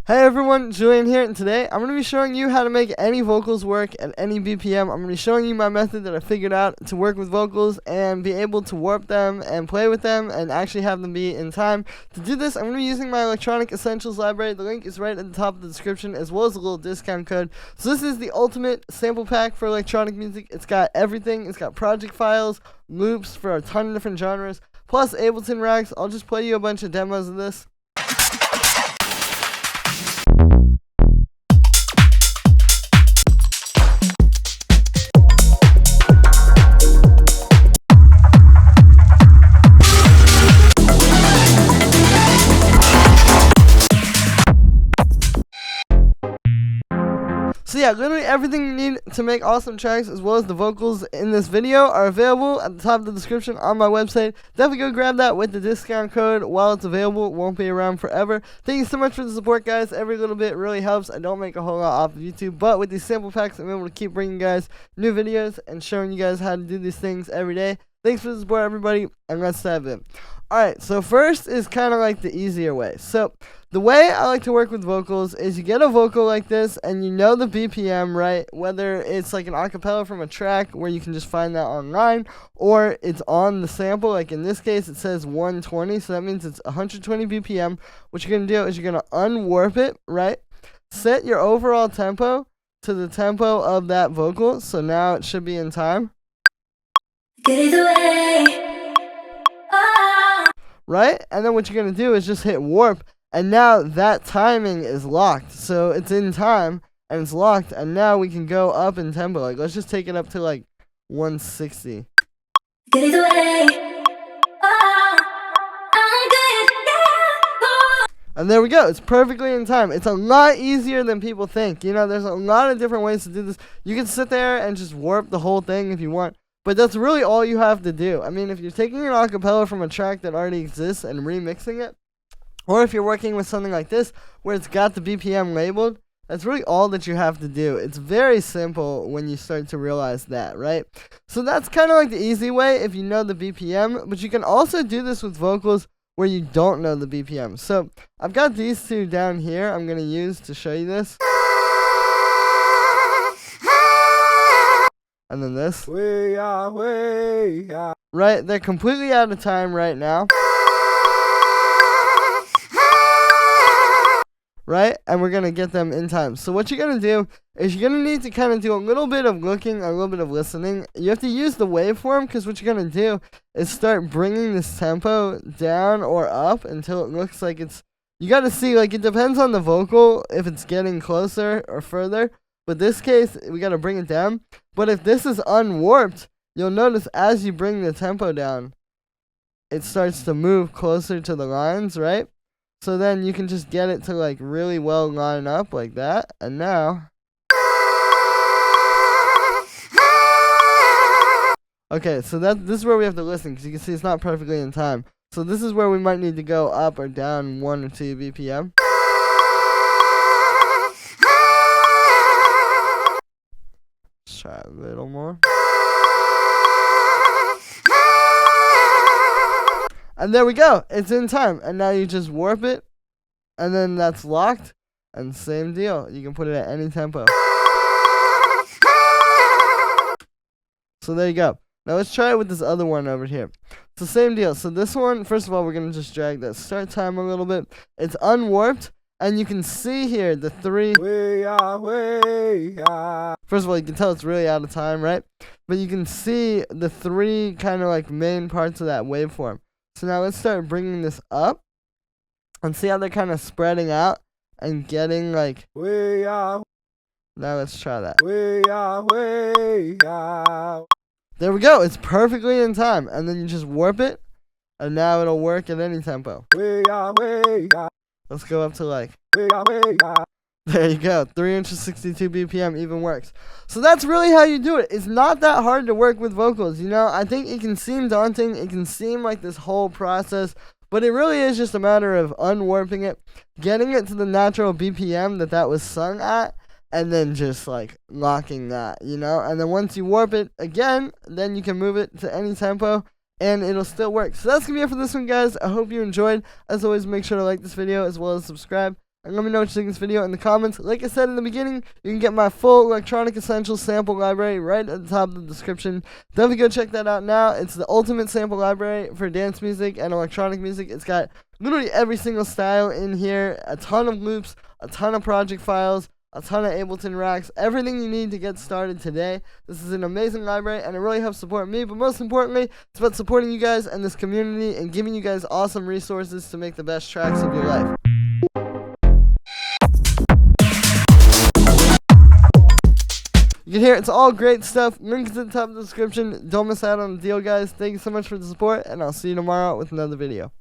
Hey everyone, Julian here, and today I'm going to be showing you how to make any vocals work at any BPM. I'm going to be showing you my method that I figured out to work with vocals and be able to warp them and play with them and actually have them be in time. To do this, I'm going to be using my Electronic Essentials library. The link is right at the top of the description, as well as a little discount code. So this is the ultimate sample pack for electronic music. It's got everything. It's got project files, loops for a ton of different genres, plus Ableton racks. I'll just play you a bunch of demos of this. So yeah, literally everything you need to make awesome tracks, as well as the vocals in this video, are available at the top of the description on my website. Definitely go grab that with the discount code while it's available. It won't be around forever. Thank you so much for the support, guys. Every little bit really helps. I don't make a whole lot off of YouTube, but with these sample packs, I'm able to keep bringing you guys new videos and showing you guys how to do these things every day. Thanks for the support, everybody, and let's dive in. Alright, so first is kind of like the easier way. So the way I like to work with vocals is you get a vocal like this and you know the BPM, right? Whether it's like an acapella from a track where you can just find that online, or it's on the sample. Like in this case, it says 120, so that means it's 120 BPM. What you're going to do is you're going to unwarp it, right? Set your overall tempo to the tempo of that vocal, so now it should be in time. Get it away. Right? And then what you're going to do is just hit warp, and now that timing is locked. So it's in time, and it's locked, and now we can go up in tempo. Like, let's just take it up to, like, 160. Get it away. I'm good. And there we go. It's perfectly in time. It's a lot easier than people think. You know, there's a lot of different ways to do this. You can sit there and just warp the whole thing if you want. But that's really all you have to do. I mean, if you're taking an acapella from a track that already exists and remixing it, or if you're working with something like this where it's got the BPM labeled, that's really all that you have to do. It's very simple when you start to realize that, right? So that's kind of like the easy way if you know the BPM, but you can also do this with vocals where you don't know the BPM. So I've got these two down here I'm going to use to show you this. And then this. Right? They're completely out of time right now. Right? And we're going to get them in time. So what you're going to do is you're going to need to kind of do a little bit of looking, a little bit of listening. You have to use the waveform, because what you're going to do is start bringing this tempo down or up until it looks like it's... You got to see, like, it depends on the vocal if it's getting closer or further. But this case, we got to bring it down. But if this is unwarped, you'll notice as you bring the tempo down, it starts to move closer to the lines, right? So then you can just get it to like really well line up like that. And now... Okay, so this is where we have to listen, because you can see it's not perfectly in time. So this is where we might need to go up or down 1 or 2 BPM. Try a little more. And there we go. It's in time. And now you just warp it. And then that's locked. And same deal. You can put it at any tempo. So there you go. Now let's try it with this other one over here. It's the same deal. So this one, first of all, we're going to just drag that start time a little bit. It's unwarped. And you can see here the 3. First of all, you can tell it's really out of time, right? But you can see the 3 kind of like main parts of that waveform. So now let's start bringing this up and see how they're kind of spreading out and getting like... Now let's try that. There we go. It's perfectly in time. And then you just warp it, and now it'll work at any tempo. Let's go up to like... There you go. 362 BPM even works. So that's really how you do it. It's not that hard to work with vocals, you know? I think it can seem daunting. It can seem like this whole process. But it really is just a matter of unwarping it, getting it to the natural BPM that was sung at, and then just like locking that, you know? And then once you warp it again, then you can move it to any tempo, and it'll still work. So that's going to be it for this one, guys. I hope you enjoyed. As always, make sure to like this video as well as subscribe. And let me know what you think of this video in the comments. Like I said in the beginning, you can get my full Electronic Essentials sample library right at the top of the description. Definitely go check that out now. It's the ultimate sample library for dance music and electronic music. It's got literally every single style in here, a ton of loops, a ton of project files, a ton of Ableton racks, everything you need to get started today. This is an amazing library, and it really helps support me, but most importantly, it's about supporting you guys and this community and giving you guys awesome resources to make the best tracks of your life. You can hear it's all great stuff. Links at the top of the description. Don't miss out on the deal, guys. Thank you so much for the support, and I'll see you tomorrow with another video.